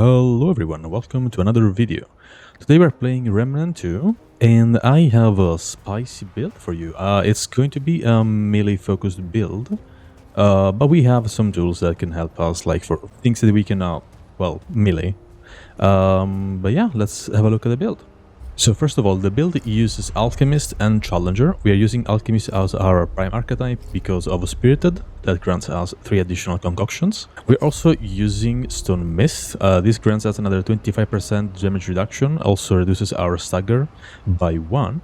Hello everyone, welcome to another video. Today we're playing Remnant 2 and I have a spicy build for you. It's going to be a melee focused build, but we have some tools that can help us, like for things that we can, melee. But yeah, let's have a look at the build. So first of all, the build uses Alchemist and Challenger. We are using Alchemist as our prime archetype because of Spirited, that grants us 3 additional concoctions. We're also using Stone Mist. This grants us another 25% damage reduction, also reduces our stagger by 1.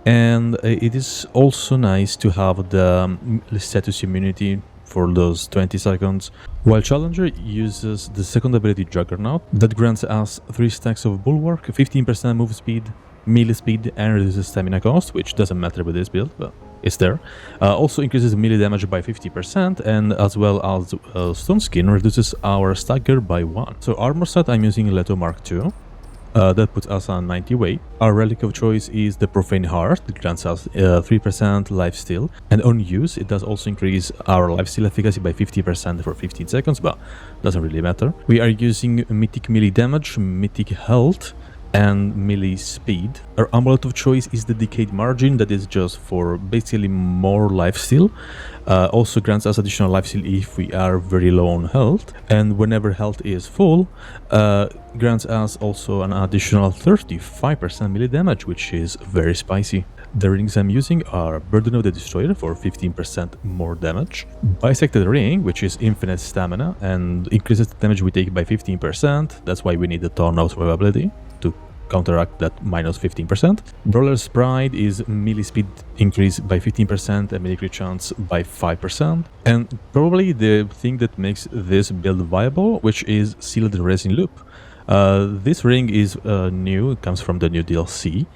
And it is also nice to have the status immunity for those 20 seconds, while Challenger uses the second ability Juggernaut that grants us 3 stacks of Bulwark, 15% move speed, melee speed, and reduces stamina cost, which doesn't matter with this build, but it's there. Also increases melee damage by 50%, and as well as Stone Skin reduces our stagger by 1. So armor set, I'm using Leto Mark II. That puts us on 90 weight. Our relic of choice is the Profane Heart. It grants us 3% lifesteal, and on use it does also increase our lifesteal efficacy by 50% for 15 seconds, but doesn't really matter. We are using Mythic melee damage, Mythic health, and melee speed. Our amulet of choice is the Decayed Margin, that is just for basically more lifesteal. Also grants us additional lifesteal if we are very low on health, and whenever health is full, grants us also an additional 35% melee damage, which is very spicy. The rings I'm using are Burden of the Destroyer for 15% more damage, Bisected Ring, which is infinite stamina and increases the damage we take by 15%, that's why we need the Torn of Survivability to counteract that minus 15%. Brawler's Pride is melee speed increase by 15% and melee crit chance by 5%. And probably the thing that makes this build viable, which is Sealed Resin Loop. This ring is new, it comes from the new DLC,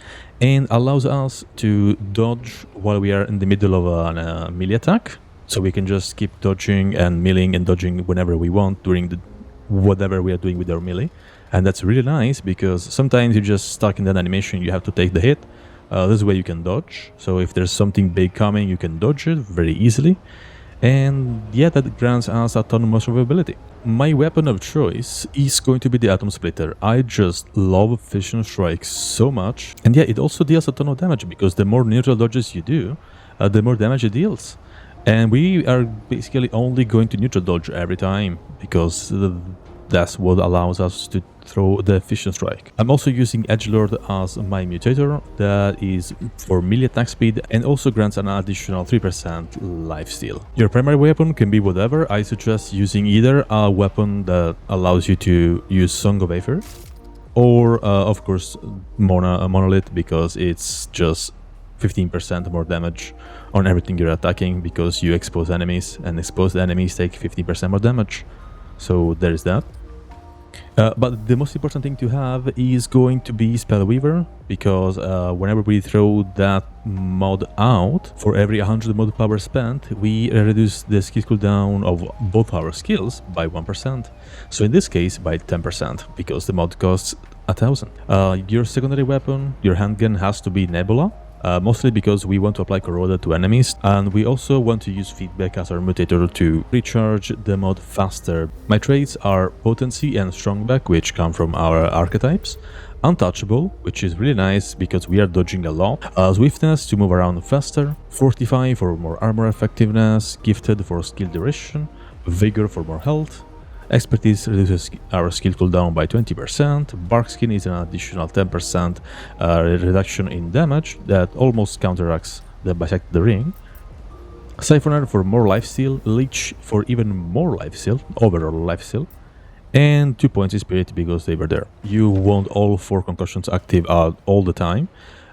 and allows us to dodge while we are in the middle of a melee attack. So we can just keep dodging and meleeing and dodging whenever we want during whatever we are doing with our melee. And that's really nice because sometimes you're just stuck in that animation, you have to take the hit. This way you can dodge, so if there's something big coming you can dodge it very easily. And yeah, that grants us a ton more survivability. My weapon of choice is going to be the Atom Splitter. I just love Fission Strike so much. And yeah, it also deals a ton of damage because the more neutral dodges you do, the more damage it deals. And we are basically only going to neutral dodge every time because that's what allows us to throw the Fission Strike. I'm also using Edgelord as my mutator, that is for melee attack speed and also grants an additional 3% lifesteal. Your primary weapon can be whatever. I suggest using either a weapon that allows you to use Song of Aether, or of course Monolith, because it's just 15% more damage on everything you're attacking because you expose enemies, and exposed enemies take 15% more damage. So there is that. But the most important thing to have is going to be Spellweaver, because whenever we throw that mod out, for every 100 mod power spent, we reduce the skill cooldown of both our skills by 1%. So in this case by 10%, because the mod costs 1000. Your secondary weapon, your handgun, has to be Nebula. Mostly because we want to apply Corroder to enemies, and we also want to use Feedback as our mutator to recharge the mod faster. My traits are Potency and Strongback, which come from our archetypes, Untouchable, which is really nice because we are dodging a lot, Swiftness to move around faster, Fortify for more armor effectiveness, Gifted for skill duration, Vigor for more health, Expertise reduces our skill cooldown by 20%, Barkskin is an additional 10% reduction in damage that almost counteracts the Bisected Ring, Siphoner for more lifesteal, Leech for even more lifesteal, overall lifesteal, and 2 points in Spirit because they were there. You want all 4 concussions active all the time.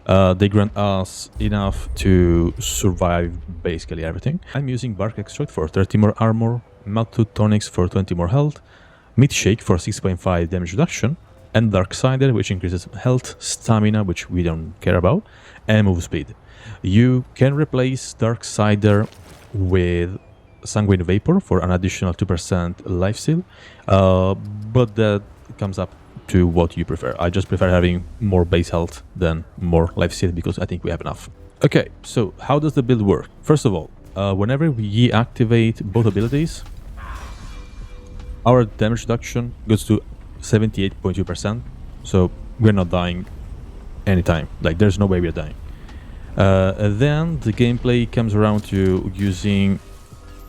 They grant us enough to survive basically everything. I'm using Bark Extract for 30 more armor, Meltwood Tonics for 20 more health, Meat Shake for 6.5 damage reduction, and Darksider, which increases health, stamina, which we don't care about, and move speed. You can replace Darksider with Sanguine Vapor for an additional 2% lifesteal, but that comes up to what you prefer. I just prefer having more base health than more lifesteal because I think we have enough. Okay, so how does the build work? First of all, whenever we activate both abilities, our damage reduction goes to 78.2%, so we're not dying anytime. Like, there's no way we're dying. Then the gameplay comes around to using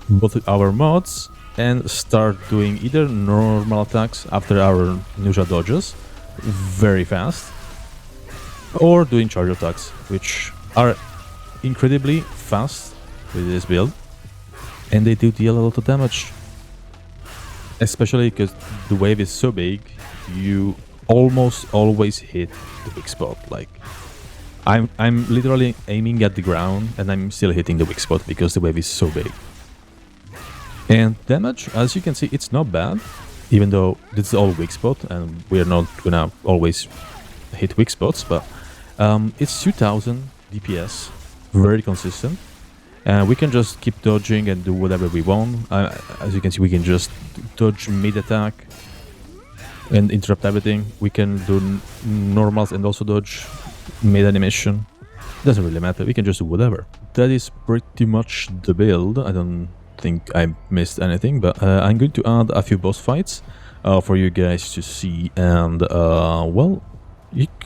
both our mods and start doing either normal attacks after our ninja dodges very fast, or doing charge attacks, which are incredibly fast with this build, and they do deal a lot of damage. Especially because the wave is so big, you almost always hit the weak spot. Like, I'm literally aiming at the ground and I'm still hitting the weak spot because the wave is so big. And damage, as you can see, it's not bad, even though this is all weak spot and we're not gonna always hit weak spots, but it's 2000 DPS, very consistent. And we can just keep dodging and do whatever we want. As you can see, we can just dodge mid-attack and interrupt everything. We can do normals and also dodge mid-animation. Doesn't really matter, we can just do whatever. That is pretty much the build. I don't think I missed anything, but I'm going to add a few boss fights for you guys to see. And, well,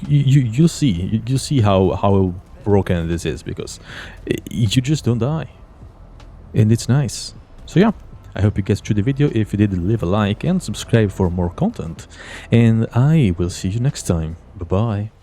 you'll see how broken this is, because you just don't die, and it's nice. So yeah, I hope you guys enjoyed the video. If you did, leave a like and subscribe for more content, and I will see you next time. Bye bye.